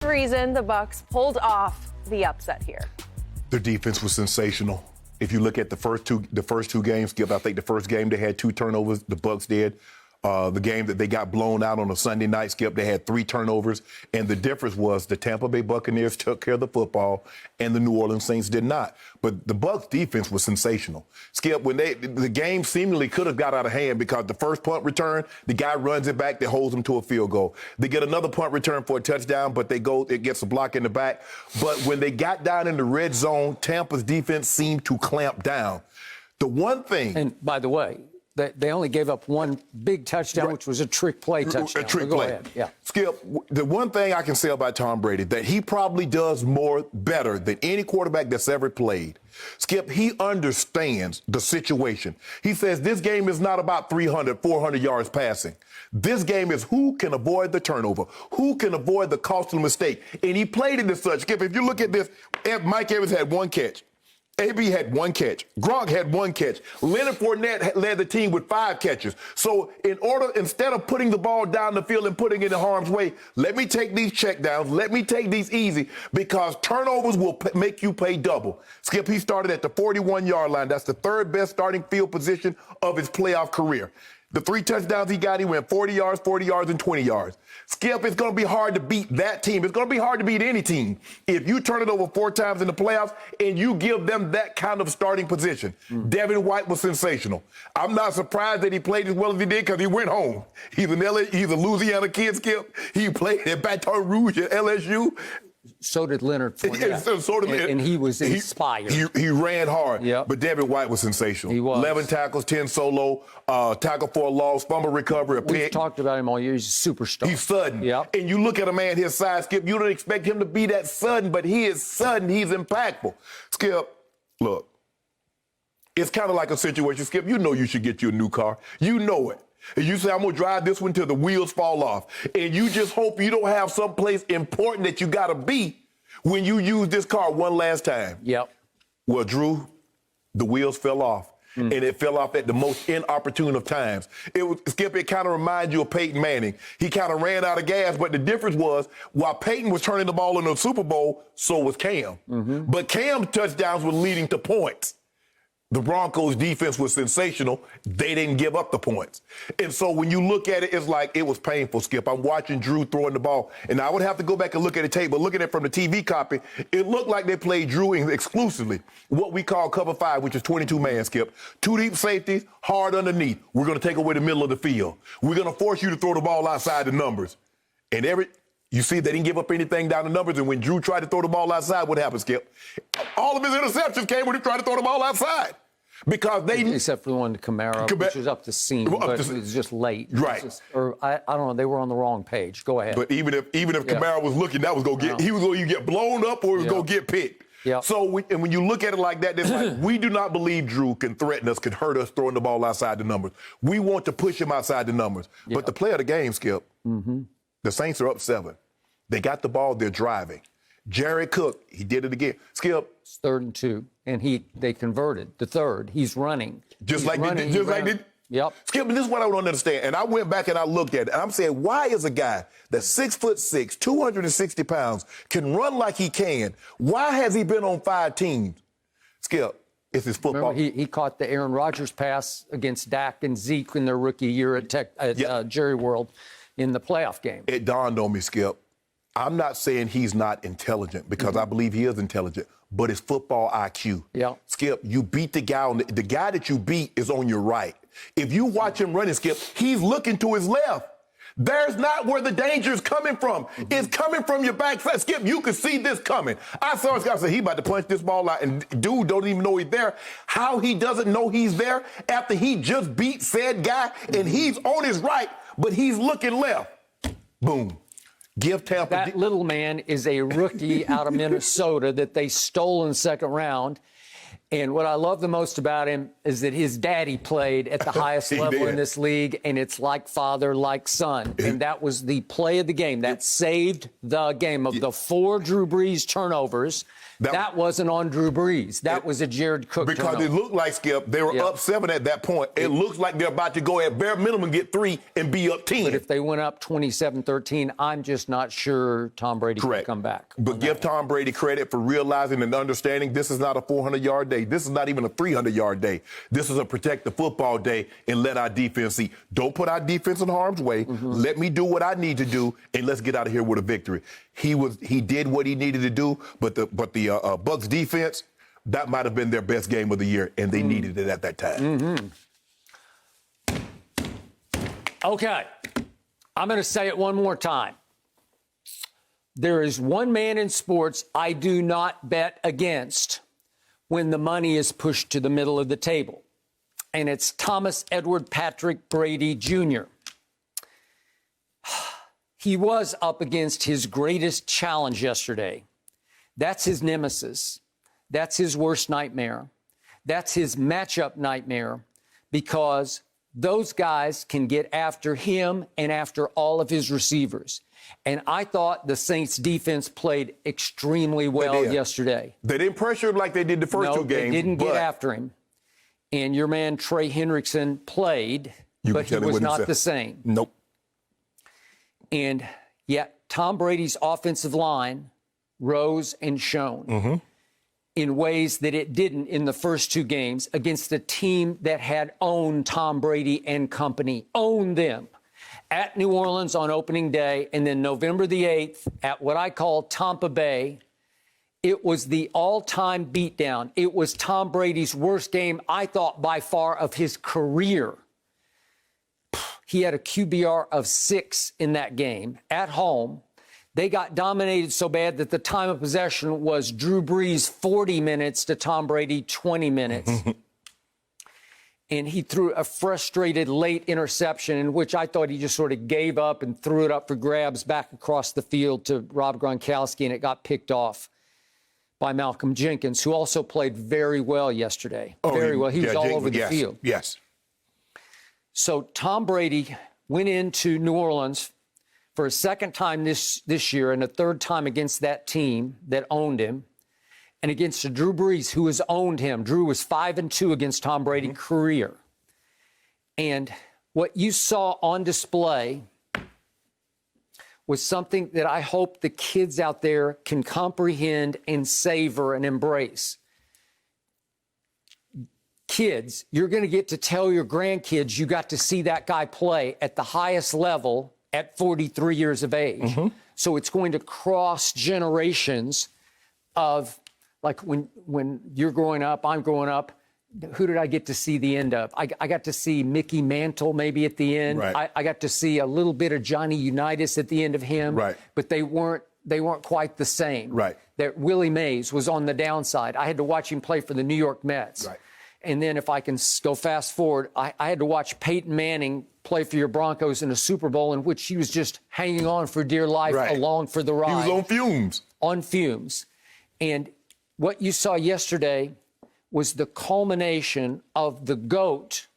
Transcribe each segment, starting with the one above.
reason the Bucs pulled off the upset here. Their defense was sensational. If you look at the first two games, Skip, I think the first game they had 2 turnovers. The Bucs did. The game that they got blown out on a Sunday night, Skip, they had 3 turnovers. And the difference was the Tampa Bay Buccaneers took care of the football and the New Orleans Saints did not. But the Bucs defense was sensational. Skip, when the game seemingly could have got out of hand because the first punt return, the guy runs it back that holds them to a field goal. They get another punt return for a touchdown, but it gets a block in the back. But when they got down in the red zone, Tampa's defense seemed to clamp down. The one thing... And by the way, they only gave up one big touchdown, right, which was a trick play touchdown. A trick play. Ahead. Yeah. Skip, the one thing I can say about Tom Brady, that he probably does better than any quarterback that's ever played. Skip, he understands the situation. He says this game is not about 300, 400 yards passing. This game is who can avoid the turnover, who can avoid the costly mistake. And he played it as such. Skip, if you look at this, Mike Evans had 1 catch. AB had 1 catch. Gronk had 1 catch. Leonard Fournette led the team with 5 catches. So instead of putting the ball down the field and putting it in harm's way, let me take these checkdowns. Let me take these easy because turnovers will make you pay double. Skip, he started at the 41-yard line. That's the 3rd best starting field position of his playoff career. The 3 touchdowns he got, he went 40 yards, and 20 yards. Skip, it's going to be hard to beat that team. It's going to be hard to beat any team if you turn it over 4 times in the playoffs and you give them that kind of starting position. Devin White was sensational. I'm not surprised that he played as well as he did because he went home. He's a Louisiana kid, Skip. He played at Baton Rouge at LSU. So did Leonard Fournette. And he was inspired. He ran hard. Yep. But Devin White was sensational. He was. 11 tackles, 10 solo, tackle for a loss, fumble recovery, a pick. We've talked about him all year. He's a superstar. He's sudden. Yep. And you look at a man his size, Skip, you don't expect him to be that sudden, but he is sudden. He's impactful. Skip, look, it's kind of like a situation, Skip, you know you should get you a new car. You know it. And you say, I'm going to drive this one till the wheels fall off. And you just hope you don't have someplace important that you got to be when you use this car one last time. Yep. Well, Drew, the wheels fell off. And it fell off at the most inopportune of times. Skip, it kind of reminds you of Peyton Manning. He kind of ran out of gas, but the difference was while Peyton was turning the ball in the Super Bowl, so was Cam. But Cam's touchdowns were leading to points. The Broncos' defense was sensational. They didn't give up the points. And so when you look at it, it's like it was painful, Skip. I'm watching Drew throwing the ball, and I would have to go back and look at the tape, but looking at it from the TV copy, it looked like they played Drew exclusively, what we call cover 5, which is 22-man, Skip. 2 deep safeties, hard underneath. We're going to take away the middle of the field. We're going to force you to throw the ball outside the numbers. And you see, they didn't give up anything down the numbers, and when Drew tried to throw the ball outside, what happened, Skip? All of his interceptions came when he tried to throw the ball outside. Because except for the one to Camara, which was up the seam, but it was just late. Right. I don't know. They were on the wrong page. Go ahead. But even if Camara was looking, that was going to get he was going to get blown up or he was going to get picked. Yeah. So when you look at it like that, it's like we do not believe Drew can threaten us, can hurt us throwing the ball outside the numbers. We want to push him outside the numbers. Yeah. But the play of the game, Skip, the Saints are up 7. They got the ball. They're driving. Jared Cook, he did it again. Skip. It's 3rd and 2, and they converted the 3rd. He's running. Just like they. Yep. Skip, this is what I don't understand. And I went back and I looked at it, and I'm saying, why is a guy that's 6'6", 260 pounds, can run like he can? Why has he been on 5 teams? Skip, it's his football. Remember, he caught the Aaron Rodgers pass against Dak and Zeke in their rookie year at Jerry World in the playoff game. It dawned on me, Skip. I'm not saying he's not intelligent because I believe he is intelligent, but it's football IQ. Yeah. Skip, you beat the guy. The guy that you beat is on your right. If you watch him running, Skip, he's looking to his left. There's not where the danger is coming from. It's coming from your backside. Skip, you could see this coming. I saw this guy say he about to punch this ball out, and dude don't even know he's there. How he doesn't know he's there after he just beat said guy, and he's on his right, but he's looking left. Boom. Give Tampa. That little man is a rookie out of Minnesota that they stole in the 2nd round. And what I love the most about him is that his daddy played at the highest level in this league, and it's like father, like son. And that was the play of the game. That saved the game. Of the 4 Drew Brees turnovers, that wasn't on Drew Brees. That was a Jared Cook because turnover. it looked like, Skip, they were up 7 at that point. It looks like they're about to go at bare minimum get 3 and be up 10. But if they went up 27-13, I'm just not sure Tom Brady could come back. But give Tom Brady credit for realizing and understanding this is not a 400-yard day. This is not even a 300-yard day. This is a protect the football day and let our defense see. Don't put our defense in harm's way. Let me do what I need to do, and let's get out of here with a victory. He did what he needed to do, but the Bucs defense, that might have been their best game of the year, and they needed it at that time. Okay, I'm going to say it one more time. There is one man in sports I do not bet against when the money is pushed to the middle of the table, and it's Thomas Edward Patrick Brady Jr. He was up against his greatest challenge yesterday. That's his nemesis. That's his worst nightmare. That's his matchup nightmare, because those guys can get after him and after all of his receivers. And I thought the Saints defense played extremely well yesterday. They didn't pressure him like they did the first 2 games. They didn't get after him. And your man Trey Hendrickson played, but he was not the same. Nope. And yet Tom Brady's offensive line rose and shone in ways that it didn't in the first 2 games against a team that had owned Tom Brady and company, owned them at New Orleans on opening day, and then November the 8th at what I call Tampa Bay. It was the all-time beatdown. It was Tom Brady's worst game, I thought, by far, of his career. He had a QBR of 6 in that game at home. They got dominated so bad that the time of possession was Drew Brees 40 minutes to Tom Brady 20 minutes. And he threw a frustrated late interception in which I thought he just sort of gave up and threw it up for grabs back across the field to Rob Gronkowski, and it got picked off by Malcolm Jenkins, who also played very well yesterday. Very well. He was all over the field. Yes. So Tom Brady went into New Orleans for a second time this year and a third time against that team that owned him, and against a Drew Brees who has owned him. Drew was 5-2 against Tom Brady career. And what you saw on display was something that I hope the kids out there can comprehend and savor and embrace. Kids, you're going to get to tell your grandkids you got to see that guy play at the highest level at 43 years of age. So it's going to cross generations of, like, when you're growing up, I'm growing up, who did I get to see the end of? I got to see Mickey Mantle maybe at the end. Right. I got to see a little bit of Johnny Unitas at the end of him. Right. But they weren't quite the same. Right. That Willie Mays was on the downside. I had to watch him play for the New York Mets. Right. And then if I can go fast forward, I had to watch Peyton Manning play for your Broncos in a Super Bowl in which he was just hanging on for dear life along for the ride. He was on fumes. On fumes. And what you saw yesterday was the culmination of the GOAT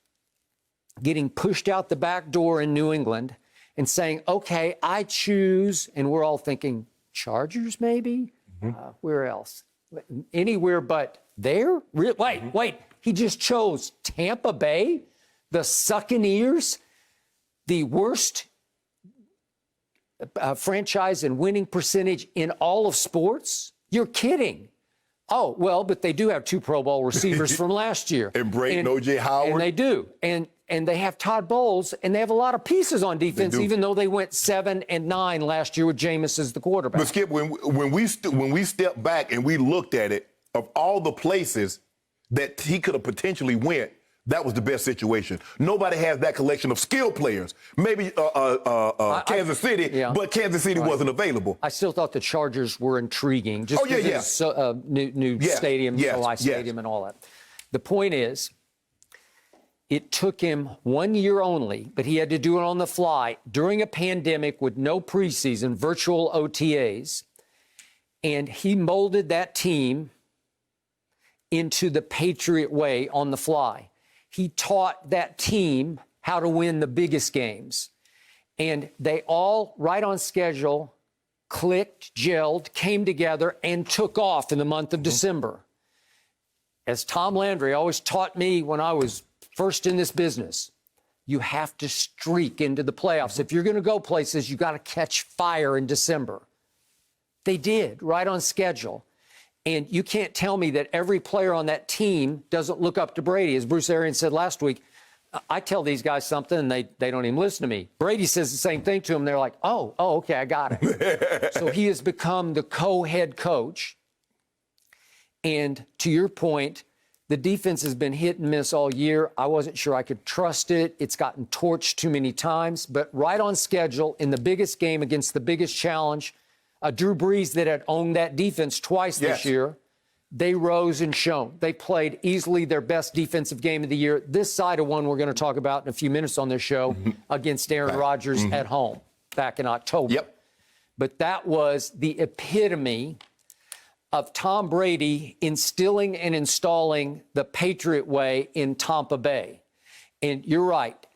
getting pushed out the back door in New England and saying, okay, I choose, and we're all thinking, Chargers maybe? Where else? Anywhere but there? Wait. He just chose Tampa Bay, the Buccaneers, the worst franchise and winning percentage in all of sports? You're kidding. Oh, well, but they do have 2 Pro Bowl receivers from last year. And Brayton, O.J. Howard. And they do. And they have Todd Bowles, and they have a lot of pieces on defense, even though they went 7-9 last year with Jameis as the quarterback. But, Skip, when we stepped back and we looked at it, of all the places that he could have potentially went, that was the best situation. Nobody has that collection of skill players. Maybe Kansas City, but Kansas City wasn't available. I still thought the Chargers were intriguing. Just new stadium, Stadium, and all that. The point is, it took him 1 year only, but he had to do it on the fly during a pandemic with no preseason, virtual OTAs, and he molded that team into the Patriot way on the fly. He taught that team how to win the biggest games. And they all, right on schedule, clicked, gelled, came together, and took off in the month of December. As Tom Landry always taught me when I was first in this business, you have to streak into the playoffs. If you're going to go places, you got to catch fire in December. They did, right on schedule. And you can't tell me that every player on that team doesn't look up to Brady. As Bruce Arians said last week, I tell these guys something and they don't even listen to me. Brady says the same thing to them. They're like, oh, okay, I got it. So he has become the co-head coach. And to your point, the defense has been hit and miss all year. I wasn't sure I could trust it. It's gotten torched too many times. But right on schedule in the biggest game against the biggest challenge, Drew Brees that had owned that defense twice this year, they rose and shone. They played easily their best defensive game of the year. This side of one we're going to talk about in a few minutes on this show against Aaron Rodgers at home back in October. But that was the epitome of Tom Brady instilling and installing the Patriot way in Tampa Bay. And you're right.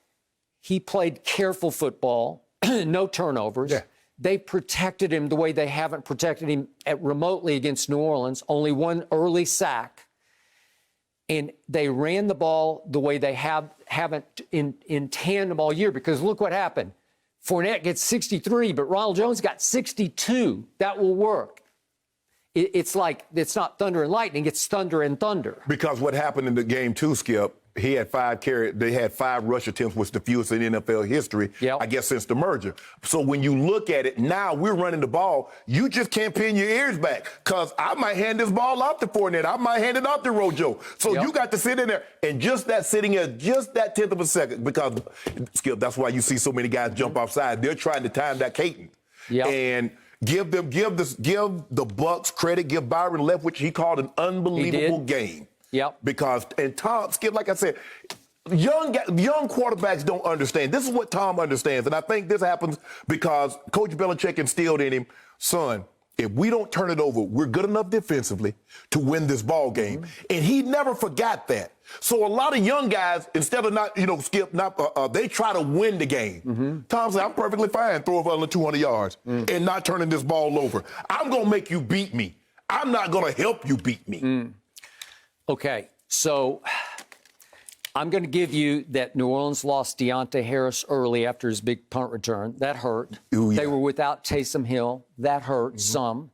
He played careful football, no turnovers. They protected him the way they haven't protected him remotely against New Orleans, only one early sack. And they ran the ball the way they haven't in tandem all year, because look what happened. Fournette gets 63, but Ronald Jones got 62. That will work. It's like, it's not thunder and lightning, it's thunder and thunder. Because what happened in the game too, Skip, he had 5 carries, they had 5 rush attempts, which the fewest in NFL history, I guess, since the merger. So when you look at it, now we're running the ball, you just can't pin your ears back, because I might hand this ball off to Fournette, I might hand it off to Rojo. So you got to sit in there, and just that sitting there, just that 10th of a second, because, Skip, that's why you see so many guys jump offside. They're trying to time that cadence. And give the Bucs credit, give Byron Leftwich, he called an unbelievable game. Because, and Tom, Skip, like I said, young quarterbacks don't understand. This is what Tom understands, and I think this happens because Coach Belichick instilled in him, son, if we don't turn it over, we're good enough defensively to win this ball game. And he never forgot that. So a lot of young guys, instead of not, Skip, they try to win the game. Tom said, I'm perfectly fine throwing for under 200 yards and not turning this ball over. I'm going to make you beat me. I'm not going to help you beat me. Okay, so I'm going to give you that New Orleans lost Deontay Harris early after his big punt return. That hurt. They were without Taysom Hill. That hurt some.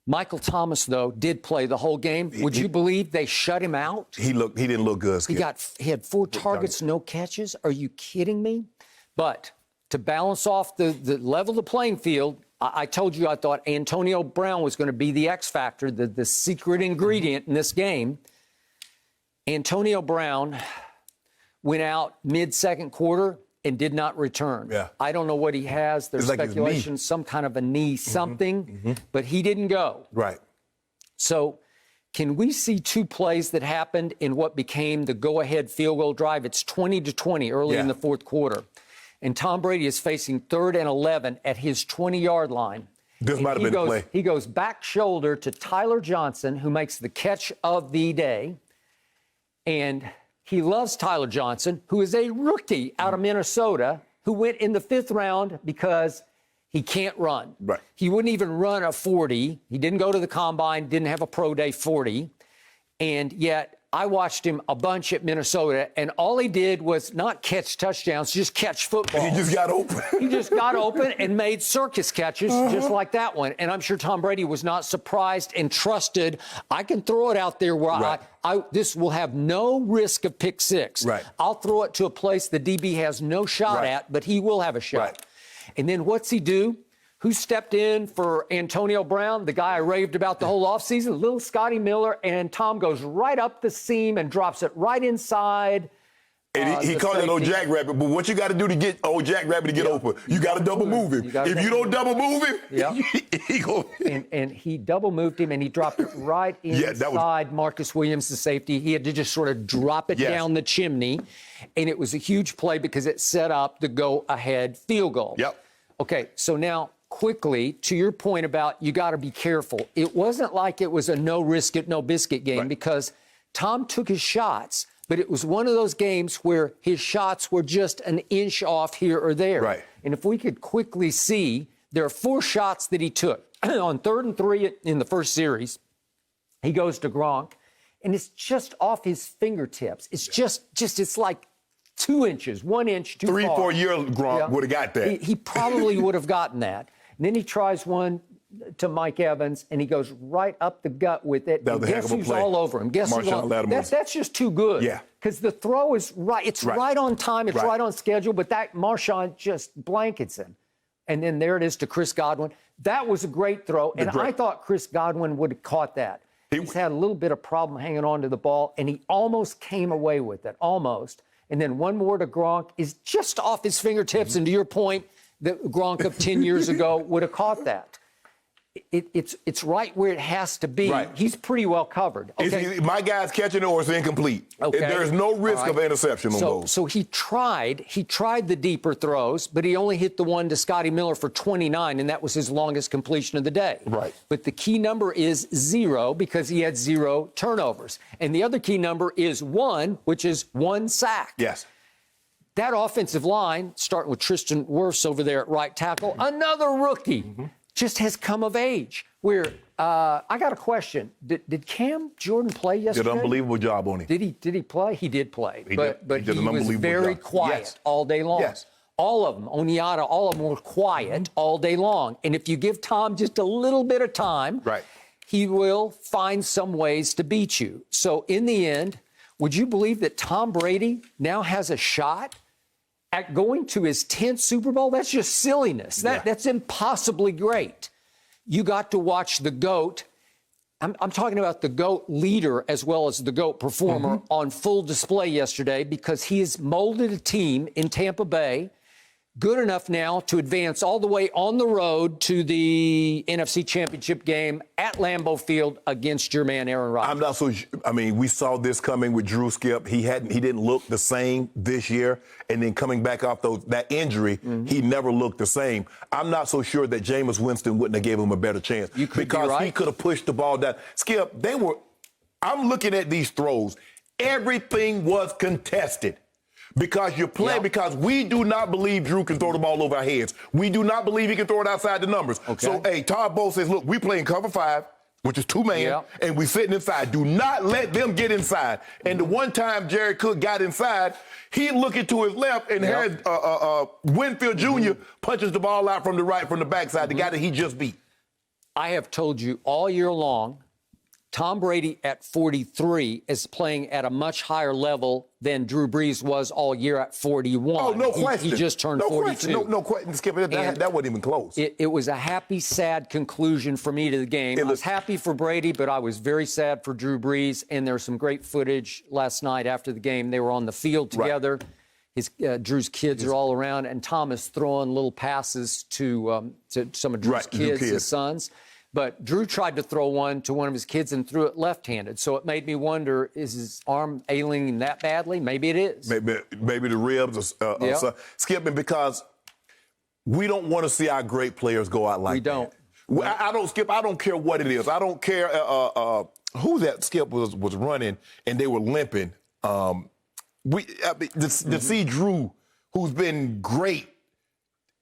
Michael Thomas, though, did play the whole game. Would you believe they shut him out? He didn't look good, Skip. He had 4 targets, no catches. Are you kidding me? But to balance off the level of the playing field, I told you I thought Antonio Brown was going to be the X factor, the secret ingredient in this game. Antonio Brown went out mid-second quarter and did not return. I don't know what he has. There's speculation, some kind of a knee, something, but he didn't go. So can we see 2 plays that happened in what became the go-ahead field goal drive? It's 20-20 early in the fourth quarter. And Tom Brady is facing 3rd and 11 at his 20-yard line. This might have been a play. He goes back shoulder to Tyler Johnson, who makes the catch of the day. And he loves Tyler Johnson, who is a rookie out of Minnesota, who went in the 5th round because he can't run. He wouldn't even run a 40. He didn't go to the combine, didn't have a pro day 40. And yet I watched him a bunch at Minnesota, and all he did was not catch touchdowns, just catch football. He just got open. He just got open and made circus catches just like that one. And I'm sure Tom Brady was not surprised and trusted. I can throw it out there where this will have no risk of pick 6. I'll throw it to a place the DB has no shot at, but he will have a shot. And then what's he do? Who stepped in for Antonio Brown, the guy I raved about the whole offseason? Little Scotty Miller, and Tom goes right up the seam and drops it right inside. And he called it old Jackrabbit, but what you got to do to get old Jackrabbit to get open? You got to double move him. If you don't double move him, he go. And he double moved him, and he dropped it right inside Marcus Williams, the safety. He had to just sort of drop it down the chimney, and it was a huge play because it set up the go-ahead field goal. Okay, so now quickly, to your point about you got to be careful, it wasn't like it was a no-risk-it, no-biscuit game because Tom took his shots, but it was one of those games where his shots were just an inch off here or there. Right. And if we could quickly see, there are 4 shots that he took. On 3rd and 3 in the first series, he goes to Gronk, and it's just off his fingertips. It's just it's like 2 inches, 1 inch too far. 3-4 year Gronk would have got that. He probably would have gotten that. And then he tries one to Mike Evans, and he goes right up the gut with it. That was a heck guess of a who's play. all over him? Guess who's all that's just too good. Yeah. Because the throw is right. It's right on time. It's right on schedule. But that Marshawn just blankets him. And then there it is to Chris Godwin. That was a great throw. And I thought Chris Godwin would have caught that. He's had a little bit of problem hanging on to the ball, and he almost came away with it. Almost. And then one more to Gronk is just off his fingertips. And to your point, the Gronk of 10 years ago would have caught that. It's right where it has to be. Right. He's pretty well covered. Okay. My guy's catching it or it's incomplete. Okay. There's no risk of interception on those. So he tried the deeper throws, but he only hit the one to Scotty Miller for 29, and that was his longest completion of the day. Right. But the key number is 0 because he had 0 turnovers. And the other key number is 1, which is 1 sack. Yes. That offensive line, starting with Tristan Wirfs over there at right tackle, another rookie, just has come of age. Where I got a question: Did Cam Jordan play yesterday? Did an unbelievable job on him. Did he play? He did play, but he was unbelievable very job. quiet all day long. Yes. All of them, Oniata, all of them were quiet all day long. And if you give Tom just a little bit of time, he will find some ways to beat you. So in the end, would you believe that Tom Brady now has a shot at going to his 10th Super Bowl? That's just silliness. That's impossibly great. You got to watch the GOAT. I'm talking about the GOAT leader as well as the GOAT performer on full display yesterday because he has molded a team in Tampa Bay good enough now to advance all the way on the road to the NFC Championship game at Lambeau Field against your man Aaron Rodgers. I'm not so. I mean, we saw this coming with Drew Skip. He didn't look the same this year, and then coming back off that injury, he never looked the same. I'm not so sure that Jameis Winston wouldn't have gave him a better chance because he could have pushed the ball down. Skip, I'm looking at these throws. Everything was contested. Because you're playing, because we do not believe Drew can throw the ball over our heads. We do not believe he can throw it outside the numbers. So, Todd Bowles says, look, we playing cover 5, which is 2-man, and we sitting inside. Do not let them get inside. And the one time Jerry Cook got inside, he looking to his left, and here's Winfield Jr. punches the ball out from the right, from the backside, the guy that he just beat. I have told you all year long, Tom Brady at 43 is playing at a much higher level than Drew Brees was all year at 41. Oh, no question. He just turned 42. No question. Skip it. That wasn't even close. It was a happy, sad conclusion for me to the game. I was happy for Brady, but I was very sad for Drew Brees. And there was some great footage last night after the game. They were on the field together. Drew's kids are all around, and Tom is throwing little passes to some of Drew's kids, his sons. But Drew tried to throw one to one of his kids and threw it left-handed. So it made me wonder, is his arm ailing that badly? Maybe it is. Maybe the ribs or skipping, because we don't want to see our great players go out like that. We don't. I don't, Skip. I don't care what it is. I don't care who that Skip was running and they were limping. To see Drew, who's been great,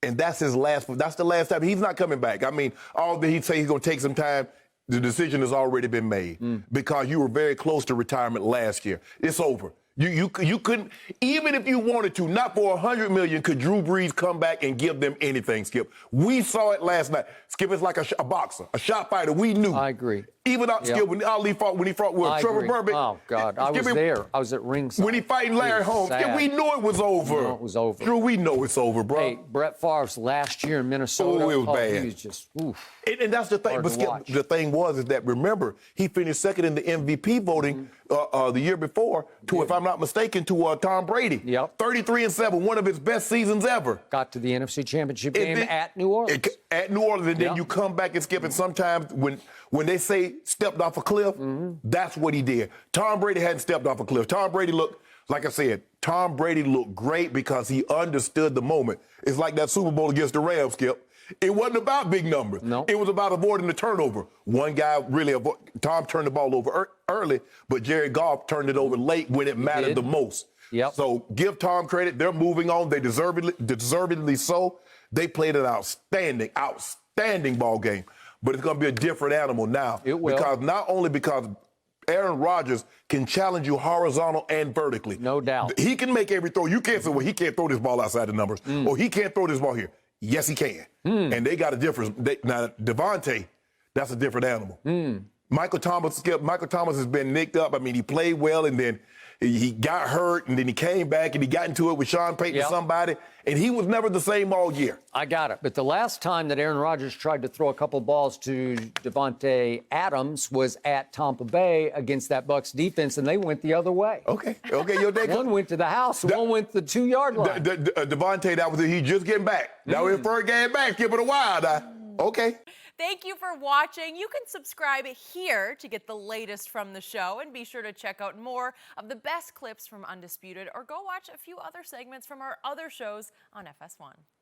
and that's the last time. He's not coming back. I mean, although he'd say he's going to take some time, the decision has already been made because you were very close to retirement last year. It's over. You couldn't, even if you wanted to, not for $100 million, could Drew Brees come back and give them anything, Skip. We saw it last night. Skip is like a boxer, a shot fighter. We knew. I agree. Even Skip, when Ali fought, when he fought with Trevor Burbick. Oh, God. I was there. I was at ringside. When he fighting Larry Holmes. Skip, we knew it was over. No, it was over. Drew, we know it's over, bro. Hey, Brett Favre's last year in Minnesota. Oh, it was bad. He was just, oof. And that's the thing. But Skip, the thing is that, remember, he finished second in the MVP voting the year before to, if I'm not mistaken, to Tom Brady. 33-7, one of his best seasons ever. Got to the NFC Championship game at New Orleans. At New Orleans, and then you come back and Skip, and sometimes when they say stepped off a cliff, that's what he did. Tom Brady hadn't stepped off a cliff. Tom Brady looked, like I said, Tom Brady looked great because he understood the moment. It's like that Super Bowl against the Rams, Skip. It wasn't about big numbers. No. It was about avoiding the turnover. One guy Tom turned the ball over early, but Jerry Goff turned it over late when it mattered the most. Yep. So give Tom credit. They're moving on. They deservedly so. They played an outstanding ball game. But it's going to be a different animal now. It will. Because Aaron Rodgers can challenge you horizontal and vertically. No doubt. He can make every throw. You can't say, well, he can't throw this ball outside the numbers. Or he can't throw this ball here. Yes, he can. And they got a difference. Now, Devontae, that's a different animal. Michael Thomas has been nicked up. I mean, he played well, and then he got hurt, and then he came back, and he got into it with Sean Payton or somebody, and he was never the same all year. I got it. But the last time that Aaron Rodgers tried to throw a couple balls to Devontae Adams was at Tampa Bay against that Bucs defense, and they went the other way. Okay, your day. One went to the house, one went to the 2-yard line. Devontae, that was it. He just getting back. That was his first game back. Give it a while now. Okay. Thank you for watching. You can subscribe here to get the latest from the show, and be sure to check out more of the best clips from Undisputed, or go watch a few other segments from our other shows on FS1.